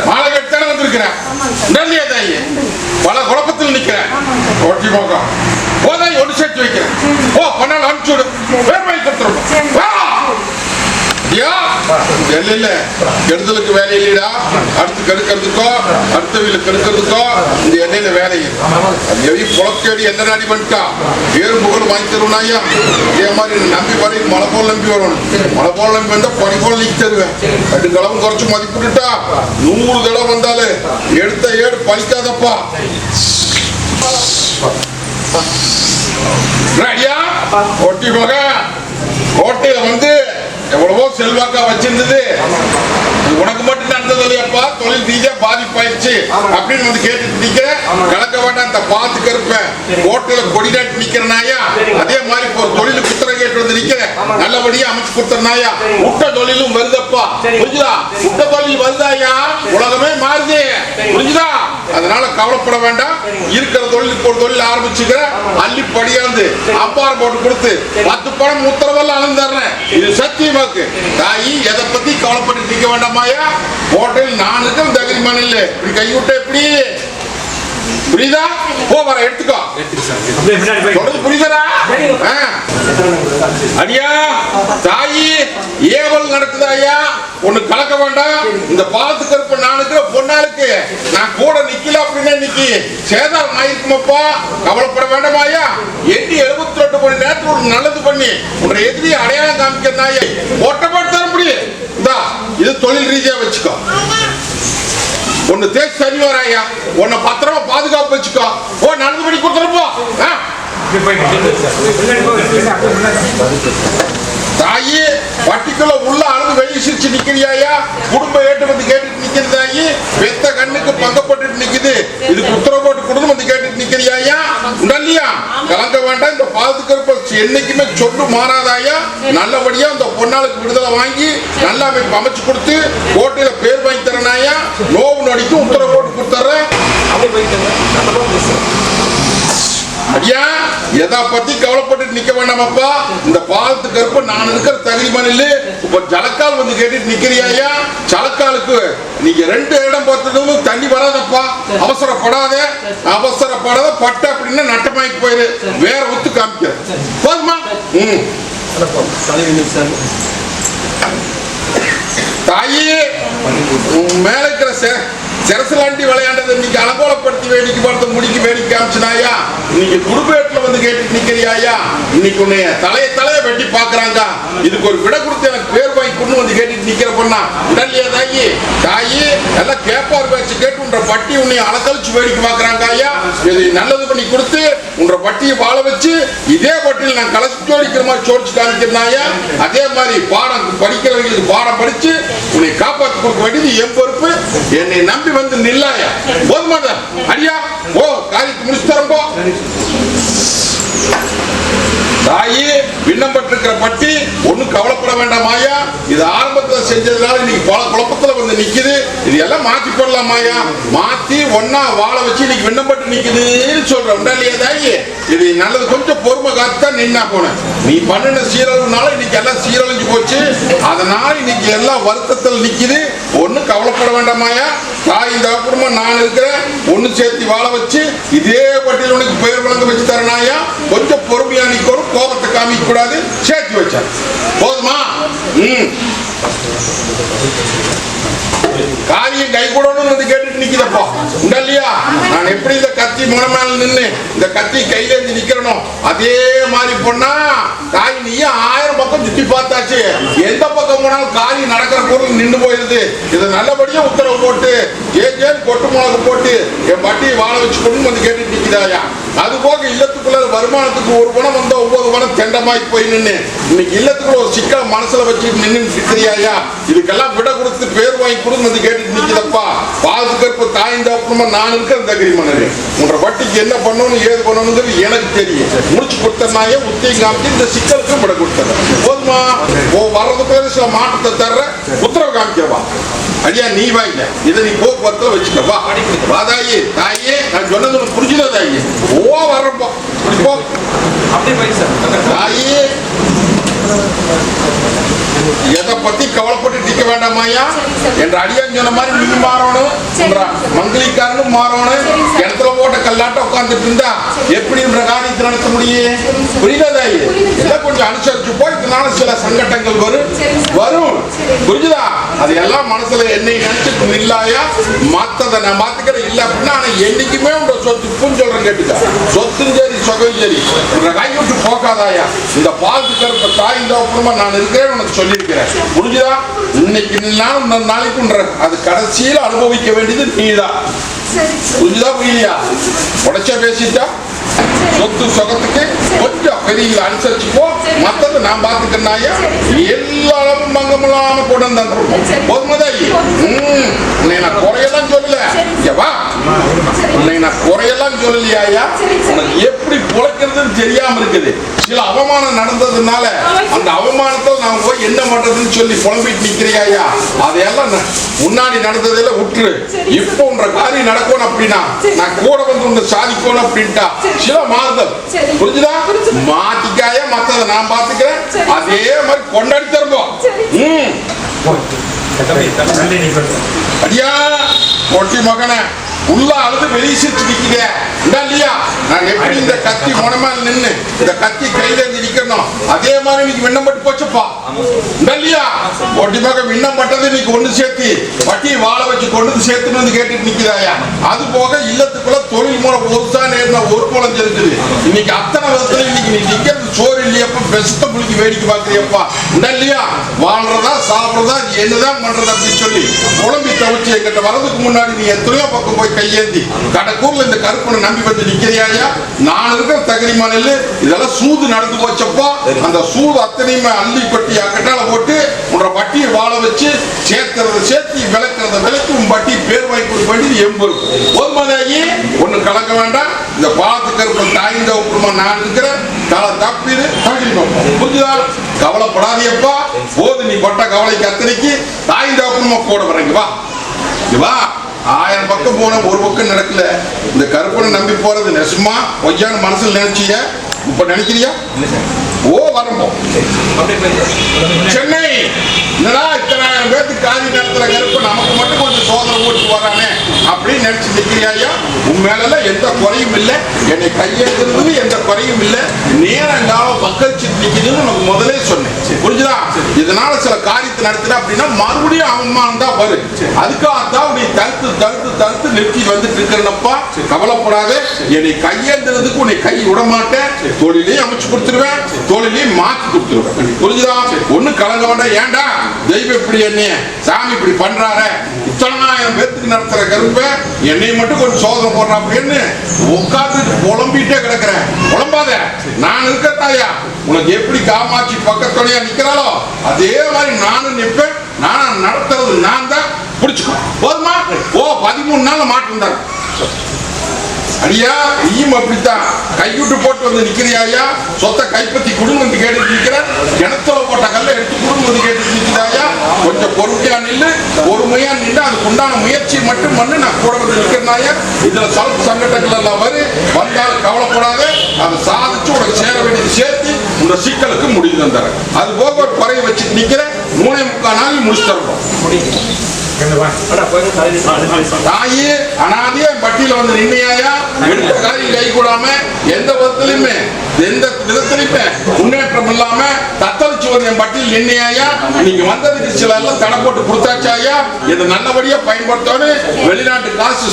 மாலை கட்டான வந்திருக்கிறேன். பல குழப்பத்தில் நிக்கிறேன். ஓட்டி போக்கம் போதாய் ஒன்று சேர்த்து வைக்கிறேன். ஓ பண்ணால் அனுப்பிச்சு விடு. வேறு வாங்கி கொடுத்துருவோம். இல்ல கெடுதலுக்கு வேலை இல்லைடா. அடுத்து கெடுக்கிறதுக்கோ அடுத்த வீட்டுல கெடுக்கிறதுக்கோ இந்த எண்ணெயில வேலை புலக்கேடி எந்த நாடி பண்ணிட்டா பேரு புகழ் வாங்கி தருவனாயா. இதே மாதிரி நம்பி வரை மழை போல் நம்பி வரணும். மழை போல் நம்பி வந்தா பனி போல நீக்கி தருவேன். ரெண்டு கிழமை குறைச்சு மதிப்பிட்டுட்டா 100 தடவை வந்தாலும் எடுத்த ஏடு பழிக்காதப்பா. ஒட்டி போக கோட்டையில வந்து எவ்வளவோ செல்வாக்கா வச்சிருந்தது. உனக்கு மட்டும் நடந்தது இல்லையாப்பா, தொழில் ரீதியா பாதிப்பாயிருச்சு அப்படின்னு வந்து கேட்டுட்டு நிக்கிறேன். கலக்க வேண்டாம், இந்த பாத்துக்க இருப்பேன். கோட்டையில கொடி நாட்டி நிக்கிறனாயா. அதே மாதிரி ஒரு தொழிலுக்கு குத்தரை கேட்டு வந்து நிக்கிறேன். நல்லபடியா அமைச்சு கொடுத்தனாயா. முட்டை தொழிலும் வருதப்பா, புரிஞ்சுதா? முட்டை தொழில் வருதாயா, உலகமே மாறுது, புரிஞ்சுதா? அதனால கவலைப்பட வேண்டாம். இருக்கிற தொழிலுக்கு ஒரு தொழில் ஆரம்பிச்சுக்கிறேன். அள்ளி படியாந்து அப்பாரம் போட்டு கொடுத்து 10 பணம் உத்தரவெல்லாம் அளந்துறேன். இது சத்தியமாக்கு தாயி. எதை பத்தி கவலைப்பட்டு நிக்க வேண்டாமாயா. ஹோட்டல் நான் இருக்க தகுதி மண்ணில் இப்படி கைவிட்ட எப்படி புரியுதா? போ வர எடுத்துக்கோ. புரியுதா? அடியா தாயி ஏவல் நடக்குதா ஐயா. ஒண்ணு கலக்க வேண்டாம். இந்த பாலத்துக்கு இருப்ப நானுக்கு பொன்னாளுக்கு நான் கூட நிக்கல அப்படின்னா இன்னைக்கு சேதாரம் ஆயிருக்குமப்பா. கவலைப்பட வேண்டாமாயா. 72 மணி நேரத்தில் ஒரு நல்லது பண்ணி உன்னை எதிரி அடையாளம் காமிக்கிறனாயா. ஓட்டப்பாடு தர முடியும். இது தொழில் ரீதியா வச்சுக்கோ. ஒன்னு தேய்ச்சி சரி வராயா. உன்னை பத்திரமா பாதுகாப்பு வச்சுக்கோ. ஓ நடந்து பண்ணி கொடுத்துருப்போ. தாயி வட்டிக்குள்ள உள்ள அளவு வெளியே சிரிச்சு நிக்கிறியாயா. குடும்ப ஏட்டு வந்து கேட்டுட்டு நிக்கிறதாயி. வெத்த கண்ணுக்கு பங்கப்பட்டு நிக்குது. இதுக்கு உத்தரவு போட்டு குடும்பம் வந்து கேட்டுட்டு நிக்கிறியாயா. உடல்லையா கலங்க வேண்டாம். இந்த பாதுகாப்பு என்னைக்குமே சொல்லு மாறாதாயா. நல்லபடியா இந்த பொன்னாளுக்கு விடுதலை வாங்கி நல்லா அமைச்சு கொடுத்து கோட்டையில பேர் வாங்கி தரனாயா. நோவு நடிக்கும் உத்தரவு போட்டு கொடுத்துறேன். ஐயா எதை பத்தி கவலைப்பட்டு நிக்க வேண்டாமப்பா. இந்த பாலத்து கருப்பு நான் இருக்கிற தகுதி மண்ணில் இப்ப ஜலக்கால் வந்து கேட்டுட்டு நிக்கிறியா. ஜலக்காலுக்கு நீங்க 2 இடம் பார்த்ததும் தண்ணி வராதப்பா. அவசரப்படாத பட்ட அப்படின்னா நட்டமாக்கி போயிரு. வேற ஒத்து காமிக்க போதுமா. தாயி மேல இருக்கிற செரசலாண்டி விளையாண்டது இன்னைக்கு அலங்கோலப்படுத்தி வேடிக்கை பார்த்து முடிக்க வேடிக்கை காமிச்சினாயா. இன்னைக்கு குடும்பத்துல வந்து கேட்டு நிக்கிறியாயா. இன்னைக்கு உன்னைய தலைய வெட்டி பாக்குறாங்க. இதுக்கு ஒரு விட கொடுத்து எனக்கு பேர் வாங்கி கொண்டு வந்து கேட்டுட்டு நிக்கிற பொண்ணா. உடல்லையா தாயி எல்லாம் கேப்பார் பேச்சு கேட்டு உன்ற பட்டி உன்னை அலக்கழிச்சு வேடிக்கை பாக்குறாங்க ஐயா. இது நல்லது பண்ணி கொடுத்து உன்ற பட்டியை வாழ வச்சு இதே பட்டியில் நான் கலசி ஜோடிக்கிற மாதிரி சோடிச்சு காமிக்கிறனாயா. அதே மாதிரி பாடம் படிக்கிறவங்களுக்கு பாடம் படிச்சு உன்னை காப்பாற்றி கொடுக்க வேண்டியது என் பொறுப்பு. என்னை நம்பி வந்து நில்லாயா. போதுமாத அடியா. ஓ காரியத்தை முடிச்சு தரப்போ. தாயி விண்ணப்பட்டிருக்கிற பட்டி ஒன்னும் கவலைப்பட வேண்டாமாயா. இது ஆரம்பத்தில் செஞ்சதுனால இன்னைக்கு பல குழப்பத்துல வந்து நிக்குது. இது எல்லாம் மாத்தி போடலாமாயா. மாத்தி ஒன்னா வாழ வச்சு இன்னைக்கு விண்ணப்பட்டு நிக்குதுன்னு சொல்றேன். இல்லையா தாயி. இது நல்லது. கொஞ்சம் பொறுமை காத்துதான் நின்னா போனேன். நீ பண்ணின சீரழிவுனால இன்னைக்கு எல்லாம் சீரழிஞ்சு போச்சு. அதனால இன்னைக்கு எல்லாம் வருத்தத்தில் நிக்குது. ஒன்னும் கவலைப்பட வேண்டாமாயா. தாய் இந்த குடும்பம் நான் இருக்கிறேன். ஒன்னு சேர்த்து வாழ வச்சு இதே பட்டியல் உனக்கு பெயர் வழங்க வச்சு தரனாயா. கொஞ்சம் பொறுமையா நிக்கணும். கோபத்தை காமிக்க கூடாது. சேர்த்து வச்ச போதுமா. காரியம் கை கூடணும் வந்து கேட்டுட்டு நிக்கிறப்போ இல்லையா. நான் எப்படி இந்த கத்தி முனை மேல நின்னு இந்த கத்தி கையில இருந்து நிக்கிறனும் அதே மாதிரி பொண்ணா தாய் நீயும் 1000 பக்கம் சுத்தி பார்த்தாச்சு எந்த பக்கம் போனாலும் காரியம் நடக்கிற பொருள் நின்று போயிருது இதை நல்லபடியா உத்தரவு போட்டு ஏன் கொட்டு மிளகு போட்டு என் பட்டியை வாழ வச்சு கொண்டு வந்து கேட்டு நிற்கிறாயா அது போக இல்லத்துக்குள்ள வருமானத்துக்கு ஒரு பணம் வந்தா 9 பணம் தெண்டமாய் போய் நின்று இன்னைக்கு இல்லத்துக்குள்ள ஒரு சிக்கல மனசுல வச்சு நின்று நிற்கிறியாயா இதுக்கெல்லாம் விட கொடுத்து பேர் வாங்கி கொடுத்து வந்து கேட்டு நிற்கிறப்பா பாதுகாப்பு தாய்ந்த அப்புறமா நான் இருக்கிற தகிரிமணரு உன்ற வட்டிக்கு என்ன பண்ணணும் ஏது பண்ணணுங்கிறது எனக்கு தெரியும் முடிச்சு கொடுத்தனாயே உத்தியம் காமிச்சு இந்த சிக்கலுக்கு விட கொடுத்தேன் போதுமா வர்றதுக்கு சில மாற்றத்தை தர்ற உத்தரவு காமிக்கவா ஐயா நீ வாங்க இதை நீ போக்குவரத்துல வச்சுக்கவா வாதாயி தாயே நான் சொன்னது உனக்கு புரிஞ்சுதா தாயி வர்றப்போ தாயே எதை பத்தி கவலைப்பட்டு நிக்க வேண்டாமாயா என்ற அடியான் சொன்ன மாதிரி நீ மாறணும் மங்களிக்காரனும் மாறணும் இடத்துல போட்ட கல்லாட்ட உட்கார்ந்துட்டு இருந்தா எப்படி என்ற காரியத்தை நடத்த முடியும் புரியுதாதாயி எல்லாம் கொஞ்சம் அனுசரிச்சு போய் இதனால சில சங்கடங்கள் வரும் புரிஞ்சுதா அது எல்லாம் மனசுல என்னை நினைச்சிட்டு இல்லாயா மாத்ததை நான் மாத்துக்கிறேன் இல்ல அப்படின்னா என்னைக்குமே உங்க சொத்துப்புன்னு சொல்றேன் கேட்டுக்க சொத்தும் சரி சொகம் சரி உங்க கை விட்டு போக்காதாயா இந்த பால் கருப்ப தாய் இந்த அப்புறமா நான் இருக்கிறேன் உனக்கு சொல்லியிருக்கிறேன் புரிஞ்சுதா இன்னைக்கு நாளைக்கு அது கடைசியில் அனுபவிக்க வேண்டியது நீதான் புரிஞ்சுதா புரியலையா உடச்சா பேசிட்டா சொத்து சொகத்துக்கு கொஞ்சம் பெரிய அனுசரிச்சு போ மத்தது நான் பாத்துக்கிறேன்னாயா எல்லாரும் மங்கமலாம கொண்டு வந்துருப்போம் போதுமதாயி உன்னை நான் குறையெல்லாம் சொல்லல வா உன்னை நான் குறையெல்லாம் சொல்லலையா உனக்கு எப்படி பொழைக்கிறதுன்னு தெரியாம இருக்குது சில அவமானம் நடந்ததுனால அந்த அவமானத்தில் நான் போய் என்ன பண்றதுன்னு சொல்லி புலம்பிட்டு நிக்கிறியா அதையெல்லாம் முன்னாடி நடந்ததெல்லாம் விட்டுரு இப்போ உன்ற காரியம் நடக்கணும் அப்படின்னா நான் கூட வந்து உன்னை சாதிக்கணும் அப்படின்ட்டா சில மாறுதல் புரிஞ்சுதா மாத்திக்காய மத்ததை நான் பாத்துக்கிறேன் அதே மாதிரி கொண்டாடி தருவோம் அடியா பொட்டி மகனை உள்ள அழுது வெளியே சிரிச்சு நிக்கிறீங்க இல்லையா நான் எப்படி இந்த கத்தி முனமேல நின்று இந்த கத்தி கையில இருந்து நிக்கணும் அதே மாதிரி இன்னைக்கு விண்ணம் பட்டு போச்சுப்பா இல்லையா ஒட்டிமாக விண்ணம் பட்டது இன்னைக்கு ஒண்ணு சேர்த்து வட்டியை வாழ வச்சு கொண்டு சேர்த்துன்னு வந்து கேட்டுட்டு நிக்கிறாயா அது போக இல்லத்துக்குள்ள தொழில் மூலம் ஒருசா நேர்ந்த ஒரு குழந்தை இருக்குது இன்னைக்கு அத்தனை வருஷத்துல இன்னைக்கு நீ நிக்கிறது சோறு இல்லையப்பா பெஸ்ட புளிக்கு வேடிக்கை பாக்குறியப்பா இல்லையா வாழ்றதா சாப்பிடுறதா என்னதான் பண்றது அப்படின்னு சொல்லி குழம்பி தவிச்சு எங்கிட்ட வரதுக்கு முன்னாடி நீ எத்தனையோ பக்கம் போய் கையேந்தி கடக்கூர்ல இந்த கருப்பனை நம்பி வந்து நிக்கிறியாயா நான் இருக்கிற தகிரிமணல் இதெல்லாம் சூது நடந்து போச்சப்பா அந்த சூது அத்தனையுமே அள்ளி கொட்டி கட்டால போட்டு உன்ற பட்டியை வாழ வச்சு சேர்க்கிறத சேர்த்து விளக்குறத விளக்கி உன் பட்டி பேர் வாங்கி கொடுக்க வேண்டியது எம்பு போதுமாதாயி ஒண்ணு கலக்க வேண்டாம் இந்த பாலத்து கருப்பன் தாய்ந்த உப்புமா நான் இருக்கிறேன் தலை தப்பிடு புரிஞ்சுதா கவலைப்படாதியப்பா போது நீ பட்ட கவலைக்கு அத்தனைக்கு தாய்ந்த உப்புமா கூட வரங்க வா வா 1000 பக்கம் போன ஒரு பக்கம் நடக்கல இந்த கருப்பனை நம்பி போறது நெசமா பொய்யான மனசுல நினைச்சிய இப்ப நினைக்கிறியா வரம்போ சென்னை என்னடா இத்தனை பேருக்கு காதி நடத்துற கருப்பு நமக்கு மட்டும் கொஞ்சம் சோதனை போட்டு வரானே அப்படின்னு நினைச்சு நிற்கிறியா உன் மேல எந்த குறையும் இல்லை என்னை கையெழுத்துறது எந்த குறையும் இல்லை நேரங்காலம் பக்கச்சு நிற்கிதுன்னு உனக்கு முதலே சொன்னேன் புரிஞ்சுதா இதனால சில காரியத்தை நடத்தின அப்படின்னா மறுபடியும் அவமானம் தான் வரும் அதுக்காகத்தான் உன்னை தடுத்து நிறுத்தி வந்துட்டு இருக்கிறப்பா கவலைப்படாத என்னை கையேந்துறதுக்கு உன்னை கை விட மாட்டேன் தொழிலையும் அமைச்சு கொடுத்துருவேன் தொழிலையும் மாற்றி கொடுத்துருவேன் புரிஞ்சுதா ஒண்ணு கலங்க வேண்டாம் ஏண்டா தெய்வம் இப்படி என்ன சாமி இப்படி பண்றாரு இத்தனாயிரம் பேருக்கு நடத்துற கருப்ப என்னை மட்டும் கொஞ்சம் சோதனை போடுறான் அப்படின்னு உட்கார்ந்து புலம்பிட்டே கிடக்குறேன் புலம்பாத நான் இருக்கத்தாயா உனக்கு எப்படி காமாட்சி பக்கத்தோடையா நிக்கிறாளோ அதே மாதிரி நானும் நிற்பேன் நானும் நடத்துறது நான் தான் பிடிச்சுக்கோ போதுமா 13 நாள்ல மாட்டிருந்தாரு அடியா நீயும் அப்படித்தான் கைவிட்டு போட்டு வந்து நிக்கிறியாயா சொத்தை கைப்பற்றி குடும்பம் வந்து கேட்டு நிக்கிற கிணத்துல போட்ட கல்ல எடுத்து குடும்பம் வந்து கேட்டு நிற்கிறாயா கொஞ்சம் பொறுமையா நின்று அதுக்கு உண்டான முயற்சி மட்டும் பண்ணு நான் கூட வந்து நிக்கிறனாயா இதுல சலப்பு சங்கடங்கள் எல்லாம் வந்தால் கவலைப்படாத அதை சாதிச்சு உனக்கு சேர வேண்டியது சேர்த்து உங்க சிக்கலுக்கு முடிவு தந்துற அது போக ஒரு குறைய வச்சுட்டு நிக்கிற 3.25 நாள் முடிச்சு தரணும் தாயே அனாதியா பட்டியல வந்து நின்னையாயா எடுத்த காரியம் கை கூடாம எந்த விதத்திலுமே முன்னேற்றம் இல்லாம தத்தளிச்சு வந்த பட்டியல் நின்னையா நீங்க வந்ததுக்கு சில எல்லாம் தடை போட்டு கொடுத்தாச்சாயா இதை நல்லபடியா பயன்படுத்தணும். வெளிநாட்டு காசு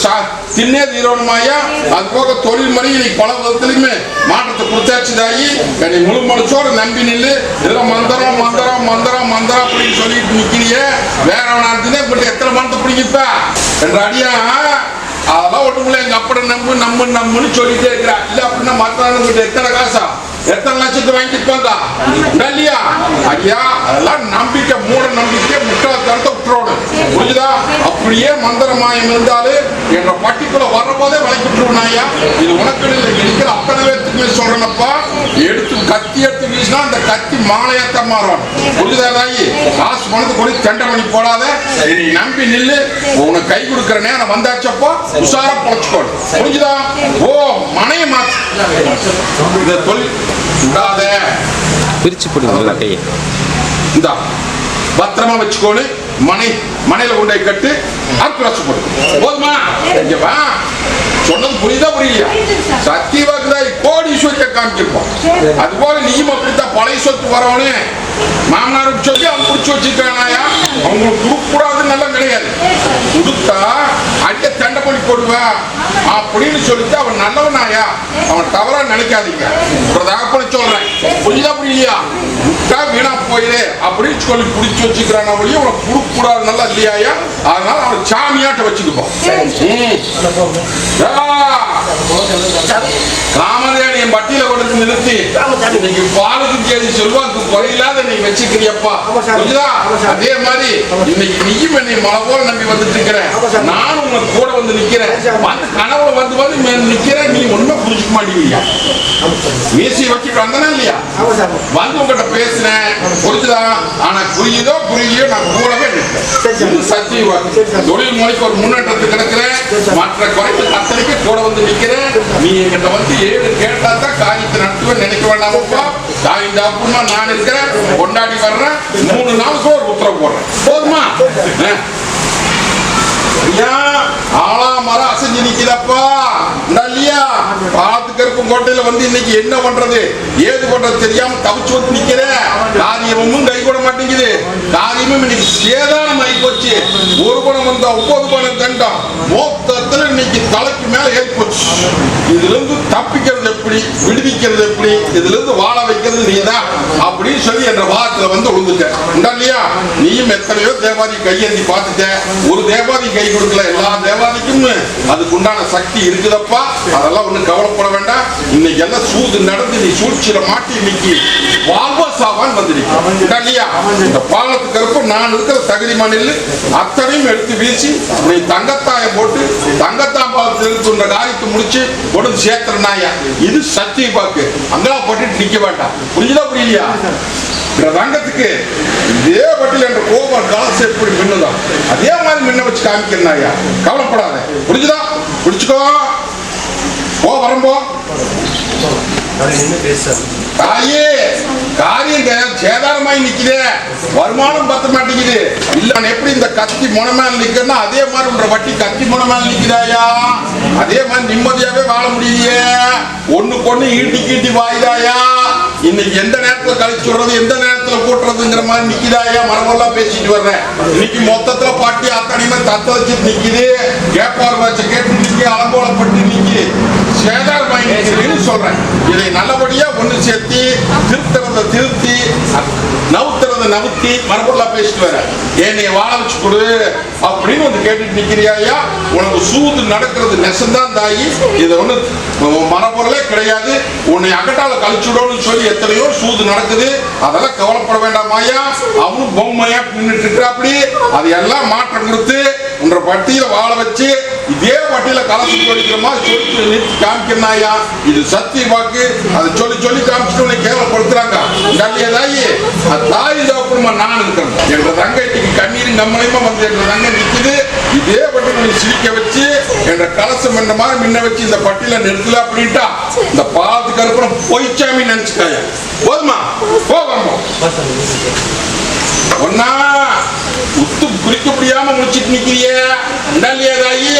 தின்னே தீரணுமாயா. அது போக தொழில் முறை இன்னைக்கு பல விதத்திலுமே மாற்றத்தை கொடுத்தாச்சுதாயி. என்னை முழு மனசோட நம்பி நில்லு. இதெல்லாம் மந்திரம் மந்திரம் மந்திரம் மந்திரம் அப்படின்னு சொல்லிட்டு நிக்கிறீங்க. வேற நாட்டுனே இப்ப எத்தனை மந்திரம் பிடிங்கப்ப என்ற அடியா அதெல்லாம் ஒண்ணுமில்ல. எங்க அப்பட நம்புன்னு சொல்லிட்டே இருக்கிறா. இல்ல அப்படின்னா மத்த எத்தனை காசா எத்தனை லட்சத்தை வாங்கிப்பாங்க இல்லையா ஐயா. அதெல்லாம் நம்பிக்கை மூட நம்பிக்கை முட்டாள்தனத்தை விட்டுறோம். புரிஞ்சுதா? அப்படியே மந்திரமாயம் இருந்தாலே என்ற பட்டிக்குள்ள வர்றபோதே விலைக்கு விட்டுருவா. இது உனக்கு இருக்கிற அத்தனை பேர்த்துக்குமே சொல்றேனப்பா. கத்தி எடுத்து வீசினா அந்த கத்தி மாலையாத்தான் மாறும். புரிஞ்சுதா தாயி? காசு பணத்தை கொண்டு தண்டை பண்ணி போடாத. நீ நம்பி நில்லு. உனக்கு கை கொடுக்கிற நேரம் வந்தாச்சப்போ உஷாரா பொழைச்சுக்கோ. புரிஞ்சுதா? ஓ மனைய மாத்து இந்த தொழில் பிரிச்சு போடுங்க கையை. இந்த பத்திரமா வச்சுக்கோன்னு மனையில கொண்டே கட்டு அர்த்தராசு போடு. போதுமா? சொன்னது புரியுதா புரியலையா? சத்தியவாக்குதான் கோடீஸ்வரியை காமிச்சிருப்போம். அது போல நீயும் அப்படித்தான் பழைய சொத்து வரவனு மாமனாருக்கு சொல்லி அவன் பிடிச்சி வச்சிருக்கானாயா. அவங்களுக்கு கொடுக்கூடாதுன்னு நல்லா கிடையாது. கொடுத்தா அடிக்க தண்டை பண்ணி போடுவா அப்படின்னு சொல்லிட்டு அவன் நல்லவனாயா. அவன் தவறா நினைக்காதீங்க. சொல்றேன் புரியுதா புரியலையா? வீணா போயிடு அப்படின்னு சொல்லி பிடிச்சி வச்சுக்கிறான். அவளையும் அவனுக்கு கொடுக்கூடாது நல்லா இல்லையா. அதனால அவன் சாமியாட்ட வச்சுக்குப்போம். ராமதேவன் என் பட்டியல கொண்டு நிறுத்தி இன்னைக்கு பாலுக்கு கேள்வி செல்வாக்கு குறையில்லாத நீ வச்சுக்கிறியப்பா. அதே மாதிரி இன்னைக்கு நீயும் என்னை மழை போல நம்பி வந்துட்டு இருக்கிற. நானும் உனக்கு கூட வந்து நிக்கிறேன். கனவுல வந்து நிக்கிறேன். நீ ஒண்ணுமே புரிஞ்சுக்க மாட்டீங்க. மீசி வச்சுட்டு வந்தனா இல்லையா? வந்து உங்ககிட்ட பேசுறேன். புரிஞ்சுதா? ஆனா புரியுதோ நான் கூடவே நிற்பேன். சத்தியம் தொழில் முறைக்கு ஒரு முன்னேற்றத்துக்கு கிடக்கிறேன். மற்ற குறைக்கு அத்தனைக்கு கூட வந்து நிக்கிறேன். நீ என்கிட்ட வந்து ஏழு கேட்டா தான் காரியத்தை நடத்துவேன் நினைக்க வேண்டாமப்பா. தாய்ந்தாப்புமா நான் இருக்கிறேன். கொண்டாடி வர்றேன். 3 நாளுக்கு ஒரு உத்தரவு போடுறேன். போதுமா? ஆளாமரம் அசைஞ்சு நிக்கிறப்பா இல்லையா? பாத்துக்கருப்பும் கோட்டையில வந்து இன்னைக்கு என்ன பண்றது ஏது பண்றது தெரியாம தவிச்சு வந்து நிக்கிற. காரியமும் கை கூட மாட்டேங்குது. காரியமும் இன்னைக்கு சேதாரம் ஆகி போச்சு. ஒரு பணம் வந்தா 9 பணம் தண்டம் மொத்தத்துல இன்னைக்கு தலைக்கு மேல ஏறி போச்சு. இதுல இருந்து தப்பிக்கிறது எப்படி, விடுவிக்கிறது எப்படி, இதுல இருந்து வாழ வைக்கிறது நீதான் அப்படின்னு சொல்லி என்ற வாரத்துல வந்து விழுந்துட்ட இல்லையா? நீயும் எத்தனையோ தேவாதி கையேந்தி பார்த்துட்ட. ஒரு தேவாதி கை கொடுக்கல. எல்லா தேவாதிக்கும் அதுக்கு உண்டான சக்தி இருக்குதப்பா. அதெல்லாம் ஒண்ணு கவலைப்பட வேண்டாம். இன்னைக்கு எல்லாம் சூது நடந்து நீ சூழ்ச்சியில மாட்டி இன்னைக்கு வாழ்வாசாவான் வந்துருக்கா இல்லையா? இந்த பாலத்துக்கு இருப்ப நான் இருக்கிற தகுதி மண்ணில் அத்தனையும் எடுத்து வீசி நீ தங்கத்தாயம் போட்டு தங்கத்தாம் பாலத்தில் இருக்கின்ற காரியத்தை முடிச்சு கொண்டு சேர்த்துறனாயா. இது சத்திய பாக்கு. அங்கெல்லாம் போட்டுட்டு நிக்க வேண்டாம். புரிஞ்சுதா புரியலையா? ரங்கத்துக்கு இதே பட்டியல் என்ற கோபம் காசு எப்படி மின்னுதான் அதே மாதிரி மின்ன வச்சு காமிக்கிறாயா. கவலைப்படாத. புரிஞ்சுதா? பிடிச்சுக்கோ. வரம்போ தாயே காரியம் சேதாரமாய் நிக்குது. வருமானம் பத்த மாட்டேங்குது. இல்ல எப்படி இந்த கத்தி முனமேல நிக்கிறனா அதே மாதிரி உன்ற வட்டி கத்தி முனமேல நிக்கிறாயா. அதே மாதிரி நிம்மதியாவே வாழ முடியலையே. ஒண்ணுக்கு ஒண்ணு ஈட்டி வாய்தாயா. இன்னைக்கு எந்த நேரத்துல கழிச்சு விடுறது எந்த நேரத்துல கூட்டுறதுங்கிற மாதிரி நிக்குதாயா. மரபெல்லாம் பேசிட்டு வர்றேன். இன்னைக்கு மொத்தத்துல பாட்டி அத்தனையுமே தத்த வச்சுட்டு நிக்குது. கேப்பார் வச்ச கேட்டு நிக்க அலங்கோலப்பட்டு நிக்கு சேதாரமாய் நிக்கிறேன்னு சொல்றேன். இதை நல்லபடியா ஒண்ணு சேர்த்தி திருத்துறத திருத்தி நவுத்துறத நவுத்தி மரபெல்லாம் பேசிட்டு வர. என்னை வாழ வச்சு கொடு அப்படின்னு வந்து கேட்டுட்டு நிக்கிறியா. உனக்கு சூது நடக்கிறது நெசந்தான் தாயி. இது ஒண்ணு மரபொருளே கிடையாது. உன்னை அகட்டால கழிச்சுடணும்னு சொல்லி எத்தனையோ சூது நடக்குது. அதெல்லாம் கவலைப்பட வேண்டாமாயா. அவனும் பொம்மையா நின்றுட்டு இருக்கிறாப்படி. அது எல்லாம் மாற்றம் கொடுத்து உன்ற பட்டியல வாழ வச்சு இதே பட்டியல கலசி கொடுக்கிற மாதிரி சொல்லி நிறுத்தி காமிக்கிறாயா. இது சத்திய வாக்கு. அதை சொல்லி காமிச்சுட்டு உன்னை கேவலப்படுத்துறாங்க. தாயி தாய் தகப்பனுமா நான் இருக்கிறேன். என்ற தங்கைக்கு கண்ணீரும் கம்மலையுமா வந்து என்ற தங்கை நிற்குது. இதே பட்டியல சிரிக்க வச்சு என்ற கலசம் என்ற மாதிரி முன்ன வச்சு இந்த பட்டியல நிறுத்தல அப்படின்ட்டா இந்த பாலத்துக்கு அப்புறம் பொய்ச்சாமி நினைச்சுட்டாயா. போதுமா? போகாமோ ஒன்னா உத்து குறிக்க முடியாம முடிச்சிட்டு நிக்கிறியே. தாயி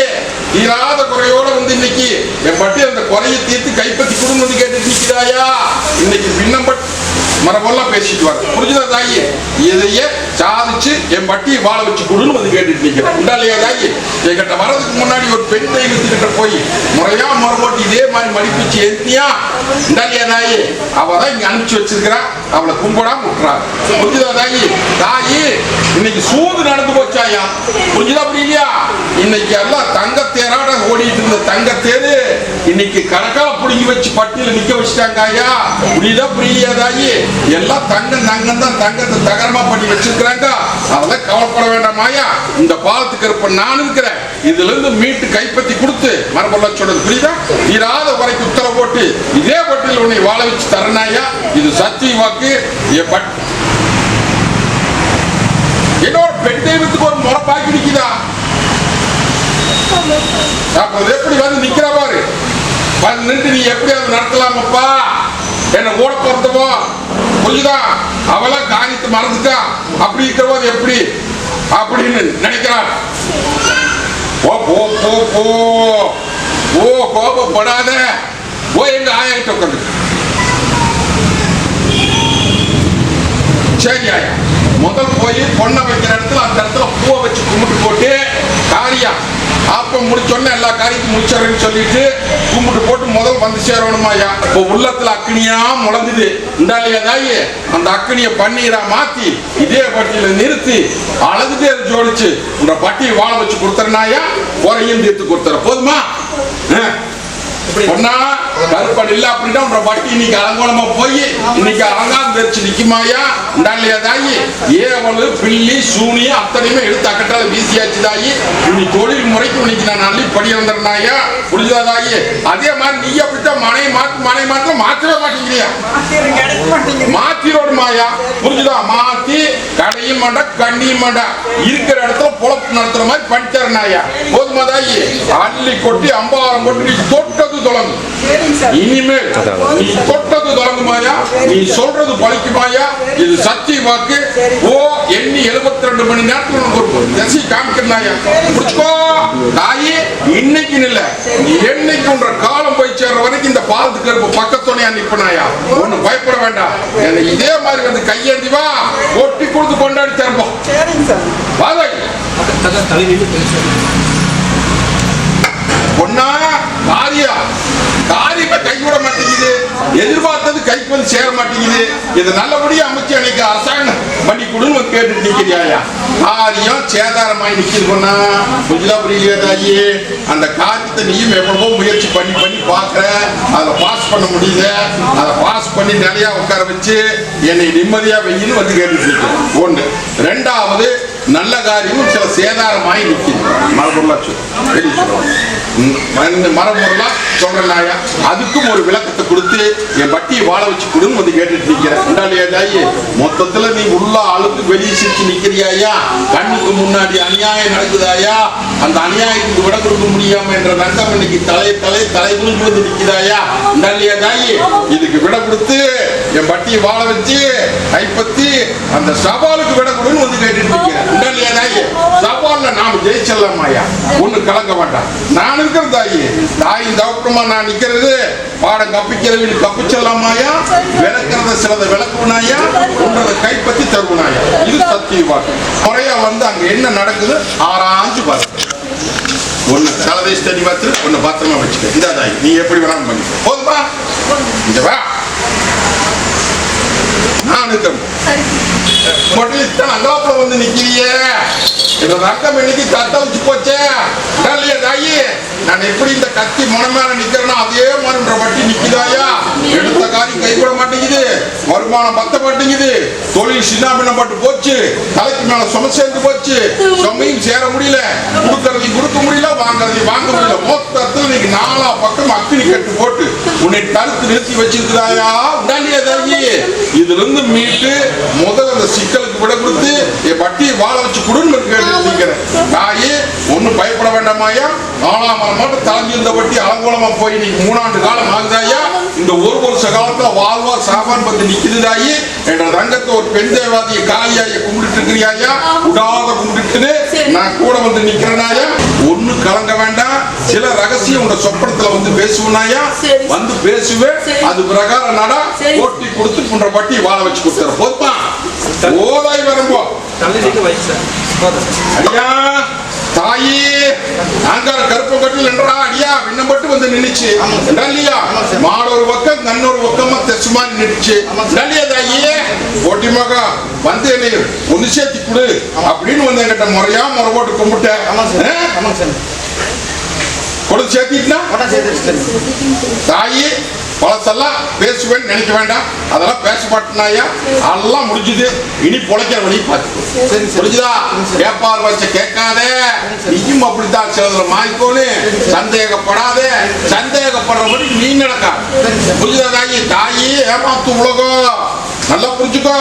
தீராத குறையோட வந்து இன்னைக்கு என் பட்டி அந்த குறையை தீர்த்து கைப்பற்றி கொடுன்னு வந்து கேட்டு நிற்கிறாயா. இன்னைக்கு பின்னம்பட்டு மரபெல்லாம் பேசிட்டு வர புரிஞ்சுதா தாயி? இதையே சாதிச்சு என் பட்டியை வாழ வச்சு கொடுன்னு வந்து கேட்டுட்டு நிக்கிறேன். இல்லையா தாயி? என்கிட்ட வர்றதுக்கு முன்னாடி ஒரு பெண் தெய்வத்துக்கிட்ட போய் முறையா முறைப்போட்டு இதே மாதிரி மடிப்பிச்சு ஏத்தியா இல்லையா தாயி? அவதான் இங்க அனுப்பிச்சு வச்சிருக்கிறா. அவளை கும்பிடாம விட்டுறாங்க. புரிஞ்சுதா தாயி? தாயி இன்னைக்கு சூது நடந்து போச்சாயா. புரிஞ்சுதா புரியலையா? இன்னைக்கு எல்லாம் தங்கத்தேராட ஓடிட்டு இருந்த தங்கத்தேரு இன்னைக்கு கணக்கால புடுங்கி வச்சு பட்டியல நிக்க வச்சுட்டாங்க ஐயா. புரியுதா புரியாதாயி? எல்லாம் தங்கம் தான் தங்கத்தை தகரமா பண்ணி வச்சிருக்கிறாங்க. அதெல்லாம் கவலைப்பட வேண்டாமாயா. இந்த பாலத்துக்கு இருப்ப நான் இருக்கிறேன். இதுல இருந்து மீட்டு கைப்பற்றி கொடுத்து மரபெல்லாம் சொல்றது புரியுதா? தீராத வரைக்கும் உத்தரவு போட்டு இதே பட்டியல உன்னை வாழ வச்சு தரனாயா. இது சத்திய வாக்கு. என்னோட பெண் தெய்வத்துக்கு ஒரு முறை பாக்கி நிக்குதா? எப்படி வந்து நிக்கிற பாரு. நின்று நீ எப்படி அதை நடத்தலாமப்பா? என்ன ஓட போறதுவோ புரியுதா? அவளா காரியத்தை மறந்துட்டா. அப்படி இருக்கிறது எப்படி அப்படின்னு நினைக்கிறான். ஓ போ போ போ ஓ கோபப்படாத. ஓ எங்க ஆயாட்ட உட்காந்து. சரி ஆயா, முதல் போய் பொண்ணை வைக்கிற இடத்துல அந்த இடத்துல பூவை வச்சு கும்பிட்டு போட்டு காரியம் அப்ப முடிச்சோன்னு எல்லா காரியத்தையும் முடிச்சறேன்னு சொல்லிட்டு கும்பிட்டு போட்டு முதல் வந்து சேரணுமாயா. இப்போ உள்ளத்துல அக்னியா முழங்குது இந்தாலியாதாயி. அந்த அக்னியை பன்னீரா மாத்தி இதே பட்டியல நிறுத்தி அழகுதே ஜோடிச்சு உங்க பட்டியை வாழ வச்சு கொடுத்துறனாயா. குறையும் தீர்த்து கொடுத்துற போதுமா? பொண்ணா கருப்பன் இல்ல அப்படின்னா உன்ற பட்டி இன்னைக்கு அலங்கோலமா போய் இன்னைக்கு அலங்காரம் தெரிச்சு நிக்குமாயா. இந்தாலியா தாயி? ஏவலு பில்லி சூனி அத்தனையுமே எடுத்து அக்கட்டால வீசியாச்சு தாயி. இனி தொழில் முறைக்கு இன்னைக்கு நான் அள்ளி படி வந்தேன்னாயா. புரிஞ்சதா தாயி? அதே மாதிரி நீ அப்படித்தான் மனை மாற்ற மாற்றவே மாட்டேங்கிறியா? மாத்திரோடுமாயா. புரிஞ்சுதா? மாத்தி கடையும் மாட்டா கண்ணியும் மாட்டா இருக்கிற இடத்துல பொழப்பு நடத்துற மாதிரி பண்ணித்தரனாயா. போதுமா தாயி? அள்ளி கொட்டி அம்பாரம் கொட்டி நீ தொட்டது தொடங்கும். இனிமேல் நீ தொட்டது தொடங்குமாயா. நீ சொல்றது பழிக்குமாயா. இது சத்திய வாக்கு. ஓ எண்ணி 72 மணி நேரத்தில் ஒரு தசி காமிக்கிறாயா. புடிச்சுக்கோ தாயி. இன்னைக்கு இல்ல என்னைக்கு உன்ற காலம் போய் சேர்ற வரைக்கும் இந்த பாலத்துக்கு இருப்ப பக்கத்தோனையா நிப்பனாயா. ஒண்ணு பயப்பட வேண்டாம். இதே மாதிரி வந்து கையேந்தி வா. ஒட்டி கொடுத்து கொண்டாடி தரப்போம். பொண்ணா காரியா காரியத்தை கைவிட மாட்டேங்குது. எதிர்பார்த்தது கைக்கு வந்து சேர மாட்டேங்குது. இதை நல்லபடியா அமைச்சு அன்னைக்கு அரசாங்கம் பண்ணி கொடுன்னு வந்து கேட்டு நிக்கிறியாயா. காரியம் சேதாரமாய் நிக்கிது பொண்ணா. புரியுதா புரியலையே? அந்த காரியத்தை நீயும் எவ்வளவோ முயற்சி பண்ணி பாக்குற. அதை பாஸ் பண்ண முடியல. அதை பாஸ் பண்ணி நிறைய உட்கார வச்சு என்னை நிம்மதியா வெயின்னு வந்து கேட்டு இருக்க. ஒண்ணு. ரெண்டாவது நல்ல காரியமும் சில சேதாரமாய் நிக்குது. மரபொருளா மரபொருளா சொல்றேன்னாயா. அதுக்கும் ஒரு விளக்கத்தை கொடுத்து என் பட்டியை வாழ வச்சு கொடுன்னு வந்து கேட்டுட்டு நிக்கிறேன். மொத்தத்துல நீ உள்ள ஆளுக்கு வெளியே சிரிச்சு நிக்கிறியாயா. கண்ணுக்கு முன்னாடி அநியாயம் நடக்குதாயா. அந்த அநியாயத்துக்கு விட கொடுக்க முடியாம என்ற நங்கம் இன்னைக்கு தலை குளிஞ்சு வந்து நிக்குதாயா. தாயி இதுக்கு விட கொடுத்து என் பட்டியை வாழ வச்சு கைப்பற்றி அந்த சவாலுக்கு விட கொடுன்னு வந்து கேட்டுட்டு நிக்கிறேன். சவால்ல நாம ஜெயிச்சலாமாயா. ஒண்ணு கலங்க வேண்டாம். நான் இருக்கிற தாயி தாயின் தவக்கமா நான் நிக்கிறது. பாடம் கப்பிக்கிறது கப்பிச்சலாமாயா. விளக்குறத சிலதை விளக்குனாயா. ஒன்றதை கைப்பற்றி தருவனாயா. இது சத்திய வாக்கு. முறையா வந்து அங்க என்ன நடக்குது ஆராய்ஞ்சு பாரு. ஒண்ணு கலதை ஸ்டடி பார்த்து ஒண்ணு பத்திரமா வச்சுக்க. இந்த தாயி நீ எப்படி வேணாலும் பண்ணி போதுமா. இந்த வா நான் அங்காப்புல வந்து நிக்கிறியே. ரத்தம் இன்னைக்கு கத்த வச்சு போச்சே. தாயி நான் எப்படி இந்த கத்தி மனமேல நிக்கிறேன்னா அதே மாதிரி வட்டி நிக்குதாயா. எடுத்த காரியம் கை கூட மாட்டேங்குது. வருமானம் பத்த மாட்டேங்குது. தொழில் சின்னாபின்னப்பட்டு போச்சு. தலைக்கு மேல சும சேர்ந்து போச்சு. சுமையும் சேர முடியல. கொடுக்கறதையும் கொடுக்க முடியல. வாங்கறதையும் வாங்க முடியல. மொத்தத்தில் இன்னைக்கு நாலா பக்கம் அக்கினி கட்டு போட்டு உன்னை தடுத்து நிறுத்தி வச்சிருக்கிறாயா. தாயி இதுல இருந்து மீட்டு முதல்ல அந்த சிக்கலுக்கு விட கொடுத்து என் பட்டியை வாழ வச்சு கொடுன்னு கேட்டு தாயி ஒன்னும் பயப்பட வேண்டாமாயா. 4ஆம் மரம் மட்டும் தலைஞ்சிருந்த பட்டி அலங்கோலமா போய் நீ 3 ஆண்டு காலம் ஆகுதாயா. இந்த ஒரு வருஷ காலத்துல வாழ்வார் சாபான் பத்தி நிக்குது தாயி. என்ற ரங்கத்தை ஒரு பெண் தேவாதிய காளியாய கும்பிட்டு இருக்கிறியாயா. உடாத கும்பிட்டு நான் கூட வந்து நிக்கிறேனாயா. ஒண்ணு கலங்க வேண்டாம். சில ரகசியம் உங்க சொப்பனத்துல வந்து பேசுவனாயா, வந்து பேசுவேன், அது பிரகாரம் நட ஓட்டி கொடுத்து புன்ற பட்டி வாழ வச்சு கொடுத்துற போதுமா. ஓதாய் வரும்போ ஐயா தாயி அங்கார கருப்பு கட்டில் என்றா அடியா விண்ணப்பட்டு வந்து நின்னுச்சு இல்லையா, மாட ஒரு பக்கம் கண்ணு ஒரு பக்கமா தெசு மாதிரி நின்னுச்சு இல்லையா. தாயே ஓட்டி மகா வந்து என்னை ஒண்ணு சேர்த்தி கொடு அப்படின்னு வந்து என்கிட்ட முறையா முறை போட்டு கும்பிட்டேன். கொடுத்து சேர்த்திட்டா தாயி பழசெல்லாம் பேசுவேன்னு நினைக்க வேண்டாம், அதெல்லாம் பேச மாட்டேனாயா, அதெல்லாம் முடிஞ்சுது. இனி பொழைக்கிற வழி பார்த்து புரிஞ்சுதா. கேப்பார் வச்ச கேட்காதே, நீயும் அப்படித்தான் சிலதுல மாறிக்கோன்னு சந்தேகப்படாதே, சந்தேகப்படுறபடி நீ நடக்கா புரிஞ்சுதா. தாயி தாயி ஏமாத்து உலகம் நல்லா புரிஞ்சுக்கோ,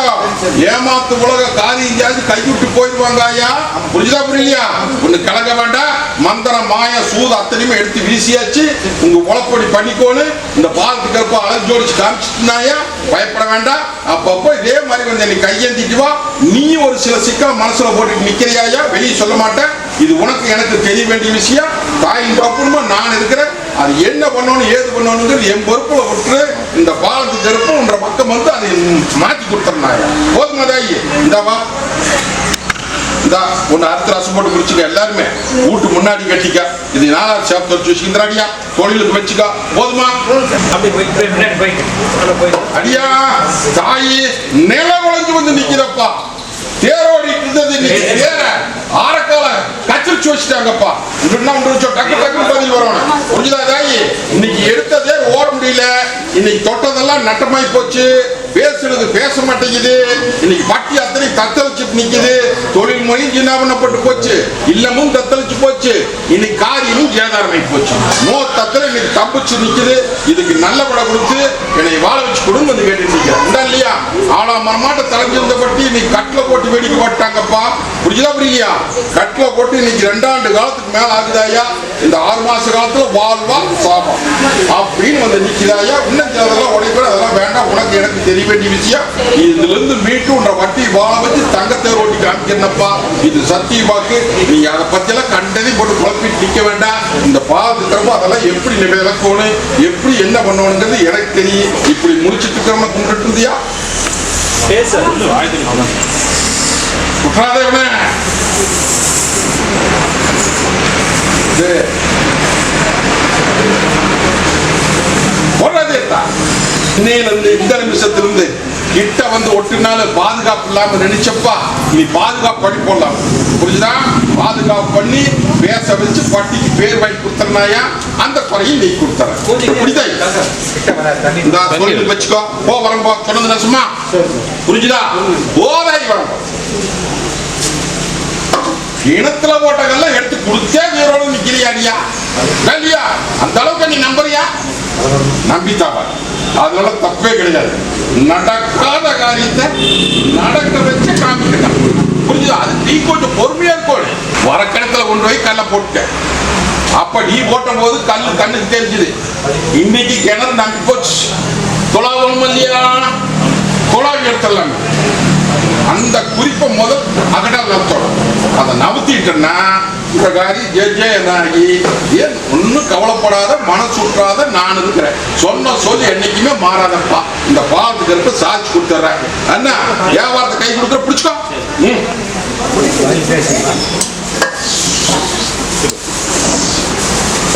ஏமாத்து உலக காரியம் ஜாதி கைவிட்டு போயிடுவாங்க ஐயா புரிஞ்சுதா. புரியலையா, ஒண்ணு கலங்க வேண்டாம், மந்திரம் மாய சூது அத்தனையுமே எடுத்து வீசியாச்சு. உங்க உழப்படி பண்ணிக்கோன்னு இந்த பாலத்துக்கு இருப்ப அலைஞ்சோடிச்சு காமிச்சுட்டுனாயா, பயப்பட வேண்டாம். அப்பப்போ இதே மாதிரி வந்து நீ கையேந்திட்டு வா. நீ ஒரு சில சிக்கல் மனசுல போட்டு நிக்கிறியாயா, வெளியே சொல்ல மாட்டேன். இது உனக்கு எனக்கு தெரிய வேண்டிய விஷயம். தாயின் பப்புமா நான் இருக்கிறேன், அது என்ன பண்ணணும் ஏது பண்ணணுங்கிறது என் பொறுப்புல விட்டு இந்த பாலத்துக்கு இருப்ப உன்ற பக்கம் வந்து அதை மாற்றி கொடுத்துருந்தாயா போதுமா. தாயி இந்த வா, இந்த ஒன்னு அடுத்த ரசம் போட்டு குடிச்சுக்க, எல்லாருமே வீட்டு முன்னாடி கட்டிக்க. இது 4வது சாப்டர் வச்சு வச்சுக்கின்றாடியா, தொழிலுக்கு வச்சுக்கா போதுமா. அடியா தாயி நில குழஞ்சு வந்து நிக்கிறப்பா, தேரோடி இருந்தது வேற ஆரக்கால கச்சிரிச்சு வச்சுட்டாங்கப்பா. டக்கு டக்கு பதில் வரணும் புரிஞ்சுதா. தாயி இன்னைக்கு எடுத்ததே ஓட முடியல, இன்னைக்கு தொட்டதெல்லாம் நட்டமாய் போச்சு, பேசுறது பேச மாட்டேங்குது. இன்னைக்கு பட்டி அத்தனை தத்தளிச்சுட்டு நிக்குது, தொழில் மொழியும் ஜீனாபனப்பட்டு போச்சு, இல்லமும் தத்தளிச்சு போச்சு, இன்னைக்கு காரியமும் ஜேதாரமாய் போச்சு. நோ தத்தல இன்னைக்கு தப்பிச்சு நிக்குது. இதுக்கு நல்ல படம் கொடுத்து என்னை வாழ வச்சு கொடுங்க வந்து கேட்டு நிக்கிறேன் இல்லையா. ஆளா மரமாட்ட தலைஞ்சிருந்த பட்டி இன்னைக்கு கட்டில போட்டு வேடிக்கை போட்டாங்கப்பா புரிஞ்சுதா. புரியலையா, கட்டில போட்டு இன்னைக்கு 2 ஆண்டு காலத்துக்கு மேல ஆகுதாயா. இந்த 6 மாச காலத்துல வாழ்வா சாபம் அப்படின்னு வந்து நிக்கிறாயா. இன்னும் அதெல்லாம் உடைப்பட அதெல்லாம் வேண்டாம், உனக்கு எனக்கு தெரிய வேண்டிய விஷயம். இதுல இருந்து மீட்டு வட்டி வாழ வச்சு தங்கத்தை ஓட்டி காமிக்கிறப்பா, இது சத்திய வாக்கு. நீங்க அதை பத்தி எல்லாம் கண்டதையும் போட்டு குழப்பிட்டு நிக்க வேண்டாம். இந்த பாவத்துக்கு அதெல்லாம் எப்படி விளக்கணும், எப்படி என்ன பண்ணணுங்கிறது எனக்கு தெரியும். இப்படி முடிச்சுட்டு இருக்கிறவங்க கும்பிட்டு இருந்தியா குற்றாதேவன இந்த நிமிஷத்திலிருந்து கிட்ட வந்து ஒட்டுனால பாதுகாப்பு இல்லாம நினைச்சப்பா, நீ பாதுகாப்பு பண்ணி போடலாம் புரிஞ்சுதா. பாதுகாப்பு பண்ணி பேச வச்சு பட்டிக்கு பேர் வாங்கி கொடுத்தனாயா, அந்த குறையும் நீ கொடுத்தற புரியுதா. வச்சுக்கோ போ வரம்போ சொன்னது நசுமா புரிஞ்சுதா. போதாய் வரம்போ இனத்துல போட்டதெல்லாம் எடுத்து கொடுத்தே வேறோட நிக்கிறியாடியா இல்லையா. அந்த அளவுக்கு நீ நம்புறியா, நம்பித்தாவா. அதனால தப்பே கிடையாது. நடக்காத காரியத்தை நடக்க வச்சு காமிக்கலாம் புரிஞ்சுதா. அது நீ கொஞ்சம் பொறுமையா இருக்கோடு. வர கிணத்துல கொண்டு போய் கல்லை போட்டுட்டேன், அப்ப நீ போட்ட போது கல்லு கண்ணுக்கு தெரிஞ்சுது. இன்னைக்கு கிணறு நம்பி போச்சு, தொலாவணும் இல்லையா, தொலாவி எடுத்துடலாம். அந்த குறிப்பை முதல் அகடால் நடத்தணும். அதை நவுத்திட்டேன்னா பிரகாரி ஜெயனாகி ஏன் ஒன்னும் கவலைப்படாத மனசுற்றாத நான் இருக்கிறேன். சொன்ன சொல்லி என்னைக்குமே மாறாதப்பா. இந்த பாவத்துக்கு இருக்க சாட்சி கொடுத்துறேன். அண்ணா வியாபாரத்தை கை கொடுக்குற பிடிச்சுக்கோ.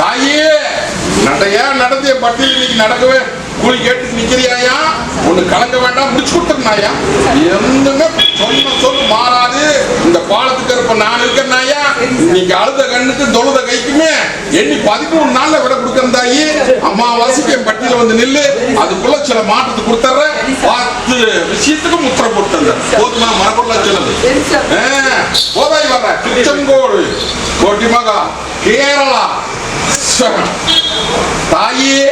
தாயே நடையா நடந்தே பட்டியல் இன்னைக்கு நடக்கவே கூலி கேட்டு நிக்கிறியாயா, ஒண்ணு கலங்க வேண்டாம், முடிச்சு கொடுத்துருனாயா. எந்துமே சொன்ன சொல்லு மாறாது. இந்த பாலத்துக்கு இருப்ப நான் இருக்கிறனாயா, இன்னைக்கு அழுத கண்ணுக்கு தொழுத கைக்குமே எண்ணி 13 நாள்ல விட கொடுக்கறதாயி. அம்மாவாசிக்கு என் பட்டியல வந்து நில்லு, அதுக்குள்ள சில மாற்றத்தை கொடுத்துற. 10 விஷயத்துக்கு முத்திரை போட்டு போதுமா. மரபுள்ள செலவு போதாய் வர்ற திருச்செங்கோடு, கோட்டிமகா, கேரளா, தாயே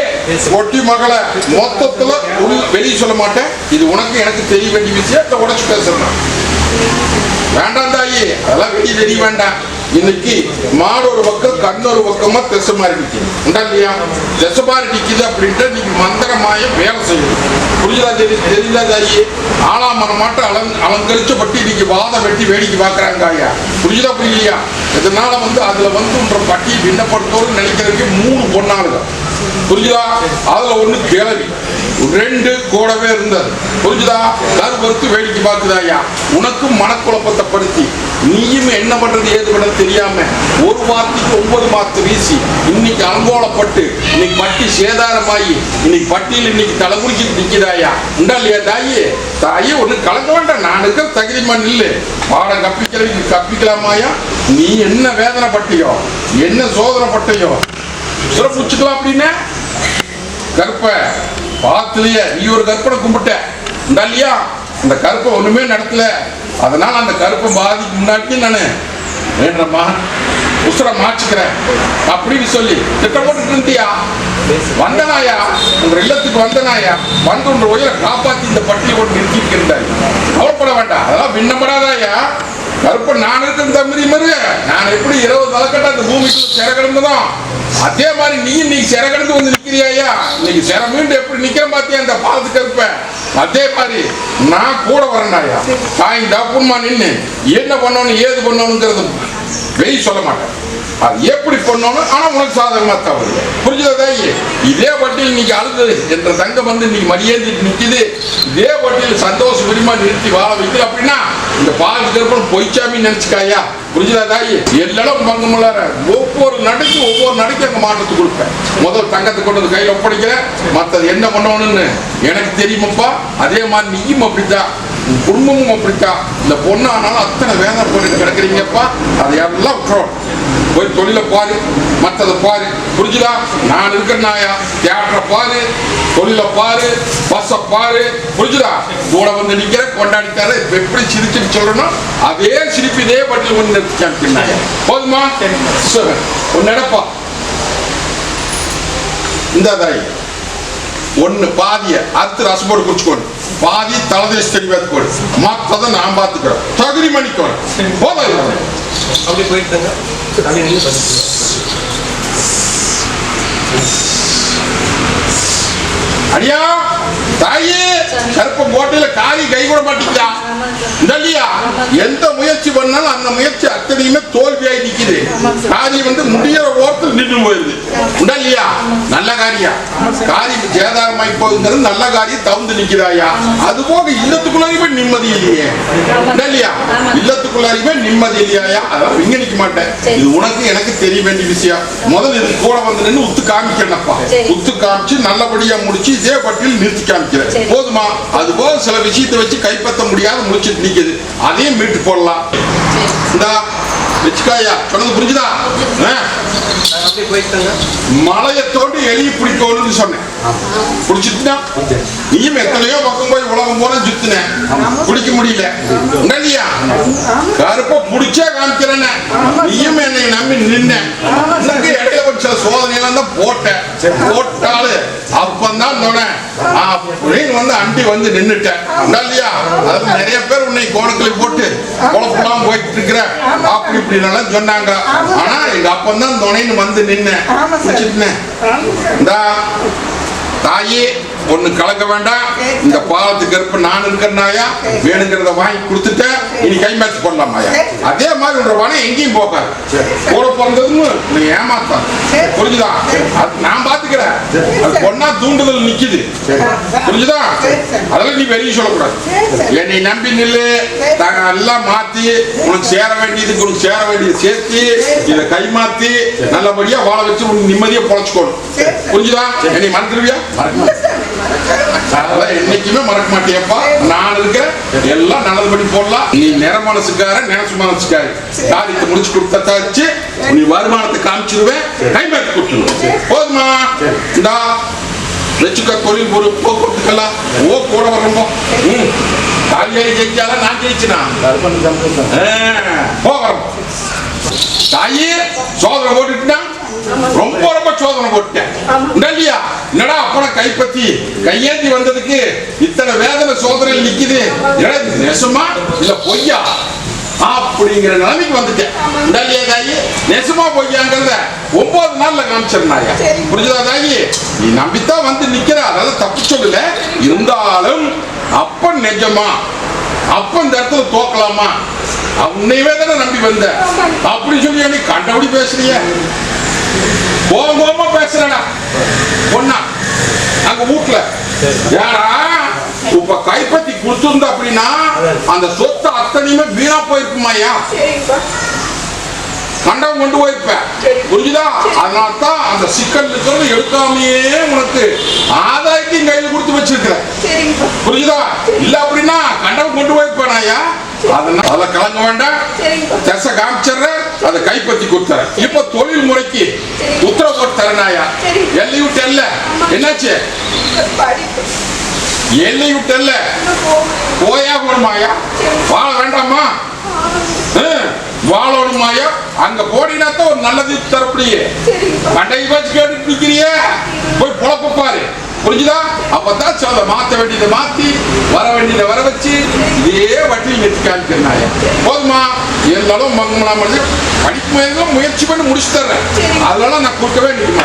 ஒட்டி மகளை மொத்தத்துல வெளியே சொல்ல மாட்டேன். இது உனக்கு எனக்கு தெரிய வேண்டிய விஷயம். உடச்சு பேசுறேன் வேண்டாம் தாயி, அதெல்லாம் வெளியே தெரிய வேண்டாம். இன்னைக்கு மாடு ஒரு பக்கம் கண் ஒரு பக்கமா திசை மாறி நிக்குது உண்டா இல்லையா? திசை மாறி நிக்குது அப்படின்ட்டு இன்னைக்கு மந்திரமாய வேலை செய்யுது. புரியுதா? தெரியல தாயி ஆளாமன மாட்டம் அலங்கரிச்சு பட்டி இன்னைக்கு வாதம் வெட்டி வேடிக்கை பார்க்கறாங்க ஐயா. புரியுதா புரியலையா? இதனால அதுல உன்ற பட்டி விண்ணப்படுத்தோடு நினைக்கிறதுக்கு 3 பொண்ணாளுங்க. புரியுதா? அதுல 1 கிளவி 2 கூடவே இருந்தது. புரிஞ்சுதா? கருவறுத்து வேடிக்கை பார்க்குதாயா. உனக்கும் மனக்குழப்பத்தை படுத்தி நீயும் என்ன பண்றது ஏது பண்றது தெரியாம ஒரு வார்த்தைக்கு 9 மாத்து வீசி இன்னைக்கு அலங்கோலப்பட்டு இன்னைக்கு பட்டி சேதாரமாயி இன்னைக்கு பட்டியில் இன்னைக்கு தலைமுறிக்கிட்டு நிற்கிறாயா. உண்டா இல்லையா தாயி? தாயி ஒண்ணு கலக்க வேண்டாம். நான் இருக்கிற தகுதிமா நில்லு. பாடம் கப்பிக்கலாமாயா? நீ என்ன வேதனை பட்டியோ என்ன சோதனை பட்டையோ சிறப்புச்சுக்கலாம் அப்படின்னு கற்ப பாத்துலயே நீ ஒரு கற்பனை கும்பிட்ட இல்லையா? அந்த கருப்பை ஒண்ணுமே நடத்தல. அதனால அந்த கருப்பை பாதிக்கு முன்னாடி நானு வேண்டமா உசுர மாற்றிக்கிறேன் அப்படின்னு சொல்லி திட்டம் போட்டு இருந்தியா. வந்தனாயா உங்க இல்லத்துக்கு வந்தனாயா வந்து உன்ற உயிரை காப்பாத்தி இந்த பட்டியை போட்டு நிறுத்திருக்கின்றாய். கவலைப்பட வேண்டாம். அதெல்லாம் விண்ணப்படாதாயா. கருப்ப நான் இருக்கிற தம்பி மாதிரி நான் எப்படி 20 தலைக்கட்ட அந்த பூமிக்குள்ள சிற கிடந்ததும் அதே மாதிரி நீ இன்னைக்கு சிற கிடந்து வந்து நிக்கிறியா. இன்னைக்கு சிற மீண்டு எப்படி நிக்கிற பாத்தியா அந்த பாலத்துக்கு இருப்ப. அதே மாதிரி நான் கூட வரேன்டாயா. தாய் தப்புமா நின்று என்ன பண்ணணும் ஏது பண்ணணுங்கிறது வெய் சொல்ல மாட்டேன். அது எப்படி பண்ணணும் ஆனா உனக்கு சாதகமா தவறு. புரிஞ்சுதா? இதே பட்டியல் இன்னைக்கு அழுது என்ற தங்கம் இன்னைக்கு மடியேந்திட்டு நிக்குது. இதே பட்டியல் சந்தோஷ விரிமா நிறுத்தி வாழ வைக்கல அப்படின்னா இந்த பால் கருப்பம் பொய்ச்சாமி நினைச்சுக்காயா. புரிஞ்சுதா தாயி? எல்லாம் பங்குமுள்ளார ஒவ்வொரு நடைக்கு அங்க மாற்றத்தை கொடுப்பேன். முதல் தங்கத்தை கொண்டு வந்து கையில் ஒப்படைக்கிறேன். மற்றது என்ன பண்ணணும்னு எனக்கு தெரியுமப்பா. அதே மாதிரி நீயும் அப்படித்தான் குடும்பமும் அப்படித்தான். இந்த பொண்ணானாலும் அத்தனை வேதனை போட்டு கிடக்குறீங்கப்பா. அதையெல்லாம் விட்டுறோம். போய் தொழிலை பாரு மற்றதை பாரு. புரிஞ்சுதா? நான் இருக்கிறனாயா தியேட்டரை பாரு தொழிலை பாரு பஸ்ஸை பாரு. புரிஞ்சுதா? கூட வந்து நிக்கிற கொண்டாடித்தார எப்படி சிரிச்சுட்டு சொல்லணும் அதே சிரிப்பு இதே பட்டியல் ஒன்று நிறுத்திச்சாங்க. போதுமா? ஒன்னு நடப்பா இந்த தாய் ஒன்னு பாதிய அறுத்து ரசம் போட்டு குடிச்சுக்கோணும். பாதி தலதேச தெரியாது போடு. மற்றதை நான் பார்த்துக்கிறேன். தகுதி மணிக்கோணும். போதும். அப்படி போயிட்டு அடியா தாயே கருப்ப கோட்டையில காரி கை கூட மாட்டீங்களா இல்லையா? எந்த முயற்சி பண்ணாலும் அந்த முயற்சி அத்தனையுமே தோல்வியாய் நிக்குது. காரியம் முடியற ஓரத்தில் நின்று போயிருது. இல்லையா? நல்ல காரியம் காரியம் சேதாரமாய் போகுங்கிறது நல்ல காரியம் தவுந்து நிக்கிறாயா. அது போக இல்லத்துக்குள்ளாரையுமே நிம்மதி இல்லையே. இல்லையா? இல்லத்துக்குள்ளாரையுமே நிம்மதி இல்லையா. அதான் இங்க நிக்க மாட்டேன். இது உனக்கு எனக்கு தெரிய வேண்டிய விஷயம். முதல்ல இது கூட வந்து நின்று உத்து காமிக்கிறேன்ப்பா. உத்து காமிச்சு நல்லபடியா முடிச்சு இதே பட்டியல் நிறுத்தி காமிக்கிறேன். போதுமா? அது போக சில விஷயத்தை வச்சு கைப்பற்ற முடியாத முடிச்சுட்டு நிக்குது. அதையும் மீட்டு போடலாம். இந்தா வச்சுக்காயா. சொன்னது புரிஞ்சுதா? மலையத்தோடு எலி பிடிக்கணும்னு சொன்னேன். பிடிச்சிட்டுனா நீயும் எத்தனையோ பக்கம் போய் உலகம் போன சுத்தின பிடிக்க முடியல. இல்லையா? கருப்ப பிடிச்சே காமிக்கிறேன்னு நீயும் என்னை நம்பி நின்ன. இடையில ஒரு சில சோதனையெல்லாம் தான் போட்டேன். போட்டாலும் அப்பந்தான் அப்படின்னு அண்டி வந்து நின்னுட்டேன். இல்லையா? அது நிறைய பேர் உன்னை கோணக்களை போட்டு குழப்பெல்லாம் போயிட்டு இருக்கிற அப்படி இப்படின்னு சொன்னாங்க. ஆனா எங்க அப்பந்தான் துணைன்னு வந்து நின்ன பிடிச்சிட்டுனேன். இந்தா தாயே ஒண்ணு கலக்க வேண்டாம். இந்த பாலத்துக்கு இருப்ப நான் இருக்கிறனாயா வேணுங்கிறத வாங்கி கொடுத்துட்ட. இனி கை மேட்ச் பண்ணலாமாயா. அதே மாதிரி உன்ற வனம் எங்கேயும் போகாது. கூட பிறந்ததுன்னு நீ ஏமாத்தான். புரிஞ்சுதா? நான் பாத்துக்கிறேன். அது பொண்ணா தூண்டுதல் நிக்குது. புரிஞ்சுதா? அதெல்லாம் நீ வெளியே சொல்லக்கூடாது. என்னை நம்பி நில்லு. எல்லாம் மாத்தி உனக்கு சேர வேண்டியதுக்கு உனக்கு சேர வேண்டியது சேர்த்து இதை கை மாத்தி நல்லபடியா வாழ வச்சு உனக்கு நிம்மதியா பொழைச்சுக்கணும். புரிஞ்சுதா? என்னை மறந்துடுவியா? என்னைக்குமே மறக்க மாட்டியப்பா. நான் இருக்க எல்லாம் நல்லபடி போடலாம். நீ நிற மனசுக்கார நினைச்சு மனசுக்காரு காரியத்தை முடிச்சு கொடுத்தாச்சு. நீ வருமானத்தை காமிச்சிருவேன். கைமாற்றி கொடுத்துருவேன். போதுமா? இந்தா வச்சுக்க. தொழில் ஒரு போக்குவரத்துக்கெல்லாம் கூட வரணும். காலியாரி ஜெயிச்சால நான் ஜெயிச்சுனா போகிறோம். தாயே சோதனை போட்டுட்டா ரொம்ப ரொம்ப சோதனை போட்டேன். இல்லையா? என்னடா அப்பன கைப்பத்தி கையேந்தி வந்ததுக்கு இத்தனை வேதனை சோதனை நிக்குது. நெசமா இல்ல பொய்யா அப்படிங்கிற நிலைமைக்கு வந்துட்டேன். இல்லையா தாயி? நெசமா பொய்யாங்கிறத 9 நாள்ல காமிச்சிருந்தாயா. புரிஞ்சுதா தாயி? நீ நம்பித்தான் வந்து நிக்கிற, அதெல்லாம் தப்பு சொல்லல. இருந்தாலும் அப்ப நிஜமா அப்ப இந்த இடத்துல தோக்கலாமா, உன்னையவே தானே நம்பி வந்த அப்படி சொல்லி நீ கண்டபடி பேசுறிய, கோபமா பேசுறடா பொண்ணா அங்க வீட்டுல. ஏடா இப்ப கைப்பற்றி கொடுத்திருந்த அப்படின்னா அந்த சொத்து அத்தனையுமே வீணா போயிருக்குமாயா, கண்டம் கொண்டு போயிருப்பேன். புரிஞ்சுதா? அதனால்தான் அந்த சிக்கல் இருக்கிறது எடுக்காமையே உனக்கு ஆதாயத்தையும் கையில் கொடுத்து வச்சிருக்கிற. புரிஞ்சுதா? இல்ல அப்படின்னா கண்டம் கொண்டு போயிருப்பேன் ஐயா. அதனால கலங்க வேண்டாம், தசை காமிச்சற அதை கைப்பற்றி கொடுத்தர. இப்ப தொழில் முறைக்கு உத்தரவு போட்டு தரனாயா. எல்லை விட்டு இல்ல என்னாச்சு, எல்லை விட்டு இல்ல போயா போடுமாயா, வாழ வேண்டாமா, வாழணுமாயா. அங்க போடினாத்தான் ஒரு நல்லது தரப்படியே. கண்டை வச்சு கேட்டு நிக்கிறிய, போய் பொழப்பு பாரு. புரிஞ்சுதா? அப்பதான் சொல்ல மாத்த வேண்டியதை மாத்தி வர வேண்டியதை வர வச்சு இதே வட்டியில் நெத்தி காமிக்கிறாயா. போதுமா? எல்லாரும் படிப்பு முயற்சி பண்ணி முடிச்சு தர்றேன், அதெல்லாம் நான் கொடுக்கவே நிற்க